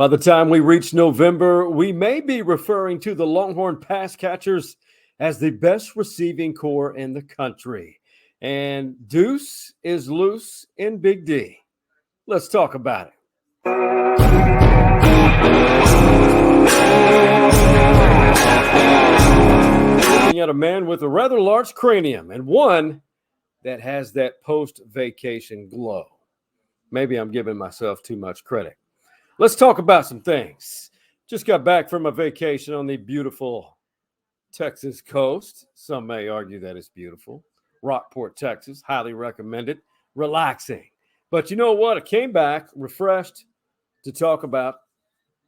By the time we reach November, we may be referring to the Longhorn pass catchers as the best receiving corps in the country. And Deuce is loose in Big D. Let's talk about it. Looking at a man with a rather large cranium and one that has that post-vacation glow. Maybe I'm giving myself too much credit. Let's talk about some things. Just got back from a vacation on the beautiful Texas coast. Some may argue that it's beautiful. Rockport, Texas. Highly recommended. Relaxing. But you know what? I came back refreshed to talk about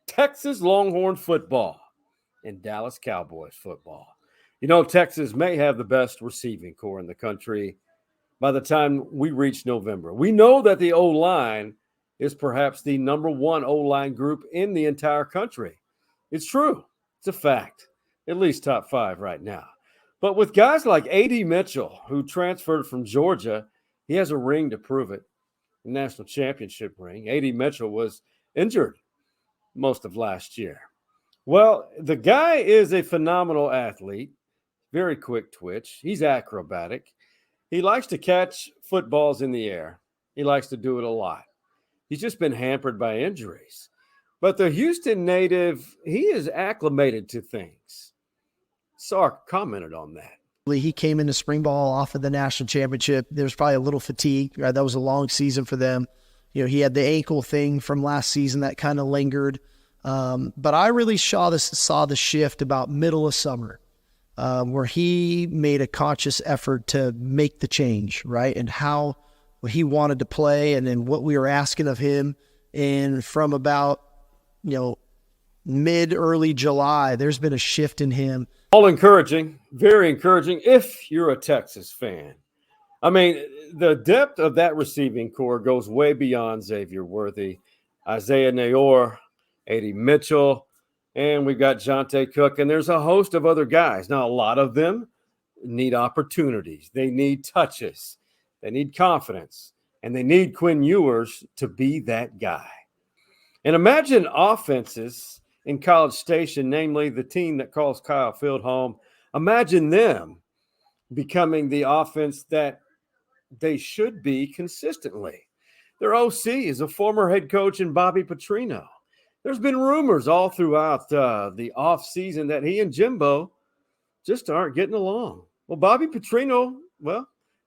Texas Longhorn football and Dallas Cowboys football. You know, Texas may have the best receiving corps in the country by the time we reach November. We know that the O-line is perhaps the number one O-line group in the entire country. It's true. It's a fact. At least top five right now. But with guys like A.D. Mitchell, who transferred from Georgia, he has a ring to prove it, a national championship ring. A.D. Mitchell was injured most of last year. Well, the guy is a phenomenal athlete, very quick twitch. He's acrobatic. He likes to catch footballs in the air. He likes to do it a lot. He's just been hampered by injuries. But the Houston native, he is acclimated to things. Sark commented on that. He came into spring ball off of the national championship. There was probably a little fatigue. Right? That was a long season for them. You know, he had the ankle thing from last season that kind of lingered. But I really saw the shift about middle of summer, where he made a conscious effort to make the change, right? And how he wanted to play and then what we were asking of him. And from about, early July, there's been a shift in him. All encouraging, very encouraging if you're a Texas fan. I mean, the depth of that receiving corps goes way beyond Xavier Worthy, Isaiah Nayor, A.D. Mitchell, and we've got Jonte Cook, and there's a host of other guys. Now, a lot of them need opportunities. They need touches. They need confidence, and they need Quinn Ewers to be that guy. And imagine offenses in College Station, namely the team that calls Kyle Field home. Imagine them becoming the offense that they should be consistently. Their OC is a former head coach in Bobby Petrino. There's been rumors all throughout the offseason that he and Jimbo just aren't getting along. Well, Bobby Petrino,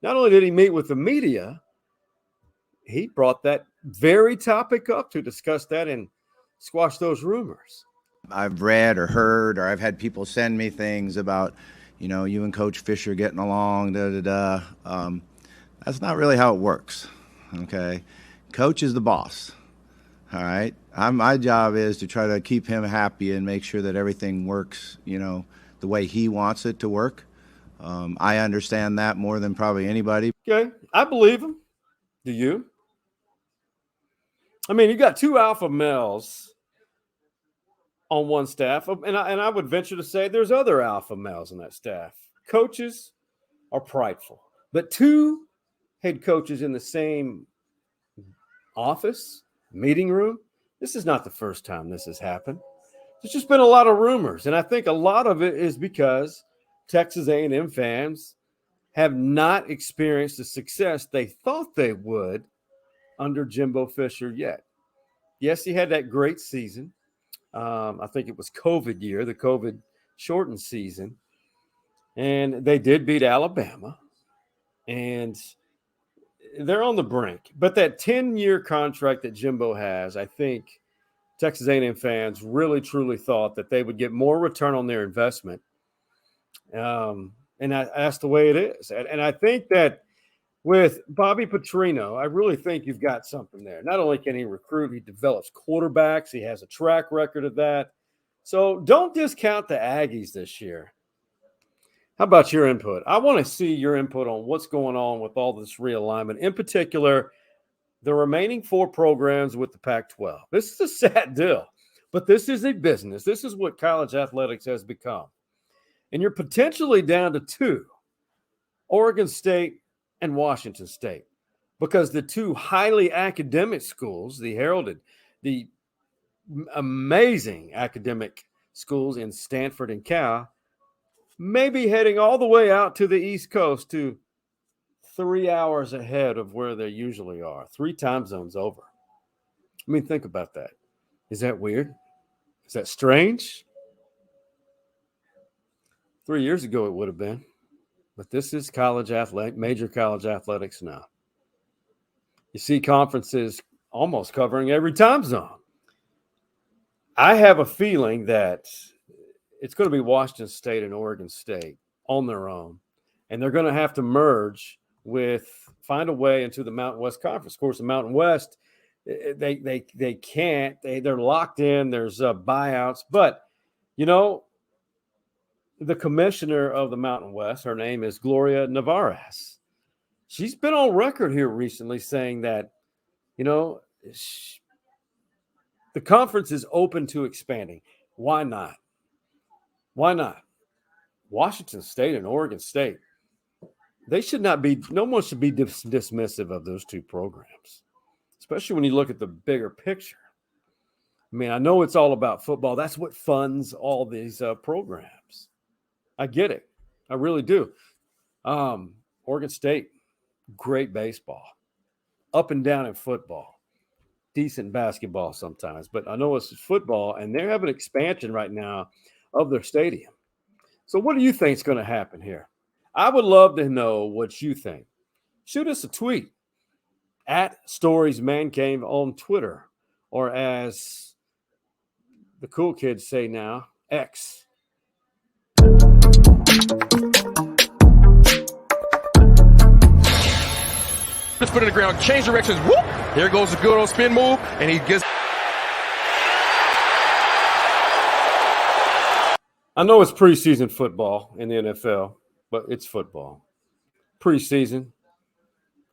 not only did he meet with the media, he brought that very topic up to discuss that and squash those rumors. I've read or heard, or I've had people send me things about, you and Coach Fisher getting along, that's not really how it works, okay? Coach is the boss, all right? My job is to try to keep him happy and make sure that everything works, the way he wants it to work. I understand that more than probably anybody. Okay, I believe him. Do you? I mean, you got two alpha males on one staff, and I would venture to say there's other alpha males on that staff. Coaches are prideful, but two head coaches in the same office, meeting room, this is not the first time this has happened. There's just been a lot of rumors, and I think a lot of it is because Texas A&M fans have not experienced the success they thought they would under Jimbo Fisher yet. Yes, he had that great season. I think it was COVID year, the COVID shortened season. And they did beat Alabama. And they're on the brink. But that 10-year contract that Jimbo has, I think Texas A&M fans really, truly thought that they would get more return on their investment. And that's the way it is. And I think that with Bobby Petrino, I really think you've got something there. Not only can he recruit, he develops quarterbacks. He has a track record of that. So don't discount the Aggies this year. How about your input? I want to see your input on what's going on with all this realignment, in particular, the remaining four programs with the Pac-12. This is a sad deal, but this is a business. This is what college athletics has become. And you're potentially down to two, Oregon State and Washington State, because the two highly academic schools, the heralded, the amazing academic schools in Stanford and Cal, may be heading all the way out to the East Coast to 3 hours ahead of where they usually are, 3 time zones over. I mean, think about that. Is that weird? Is that strange? 3 years ago, it would have been. But this is major college athletics now. You see conferences almost covering every time zone. I have a feeling that it's going to be Washington State and Oregon State on their own, and they're going to have to find a way into the Mountain West Conference. Of course, the Mountain West, they can't. They're locked in. There's buyouts, but the commissioner of the Mountain West, her name is Gloria Nevarez. She's been on record here recently saying that, the conference is open to expanding. Why not? Why not? Washington State and Oregon State, no one should be dismissive of those 2 programs, especially when you look at the bigger picture. I mean, I know it's all about football. That's what funds all these programs. I get it. I really do. Oregon State, great baseball, up and down in football, decent basketball sometimes, but I know it's football, and they're having an expansion right now of their stadium. So what do you think is going to happen here? I would love to know what you think. Shoot us a tweet at Stories Man Cave on Twitter, or as the cool kids say now, X. Let's put it in the ground, change directions. Whoop! Here goes the good old spin move, and he gets. I know it's preseason football in the NFL, but it's football. Preseason,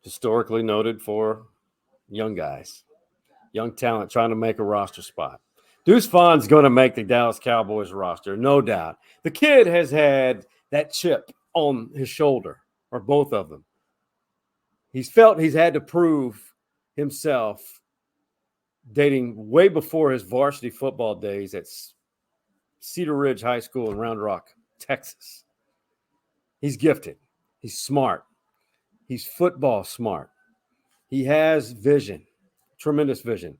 historically noted for young guys, young talent trying to make a roster spot. Deuce Vaughn's going to make the Dallas Cowboys roster, no doubt. The kid has had that chip on his shoulder, or both of them. He's felt he's had to prove himself dating way before his varsity football days at Cedar Ridge High School in Round Rock, Texas. He's gifted. He's smart. He's football smart. He has vision, tremendous vision.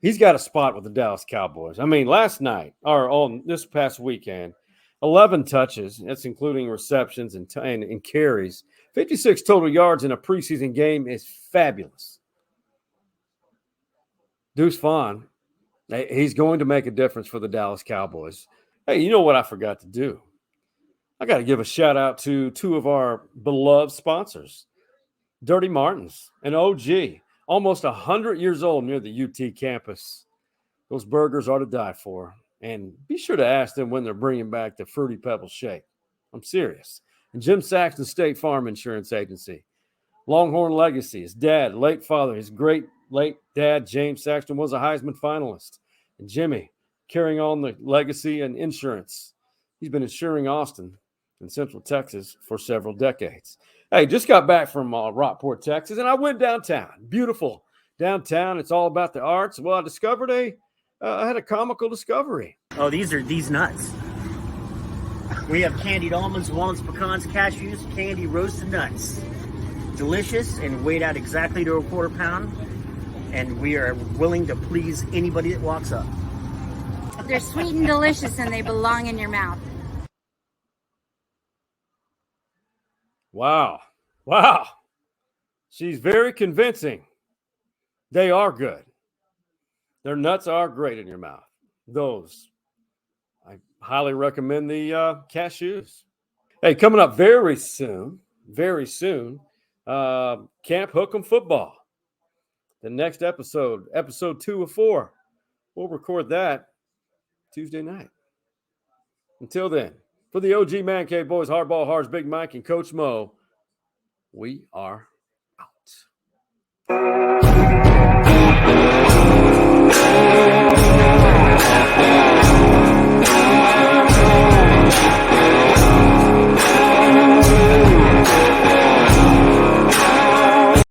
He's got a spot with the Dallas Cowboys. I mean, last night, or on this past weekend, 11 touches. That's including receptions and carries. 56 total yards in a preseason game is fabulous. Deuce Vaughn, he's going to make a difference for the Dallas Cowboys. Hey, you know what I forgot to do? I got to give a shout out to 2 of our beloved sponsors, Dirty Martin's and OG, almost 100 years old near the UT campus. Those burgers are to die for. And be sure to ask them when they're bringing back the Fruity Pebble Shake. I'm serious. And Jim Saxton State Farm Insurance Agency. Longhorn Legacy. His dad, late father, his great late dad, James Saxton, was a Heisman finalist. And Jimmy, carrying on the legacy and insurance. He's been insuring Austin in Central Texas for several decades. Hey, just got back from Rockport, Texas, and I went downtown. Beautiful downtown. It's all about the arts. Well, I discovered I had a comical discovery. Oh, these are Theez Nuts. We have candied almonds, walnuts, pecans, cashews, candy roasted nuts. Delicious and weighed out exactly to a quarter pound. And we are willing to please anybody that walks up. They're sweet and delicious, and they belong in your mouth. Wow. Wow. She's very convincing. They are good. Their nuts are great in your mouth. Those. I highly recommend the cashews. Hey, coming up very soon, Camp Hook'em Football. The next episode 2 of 4. We'll record that Tuesday night. Until then, for the OG Man Cave Boys, Hardball Hards, Big Mike, and Coach Mo, we are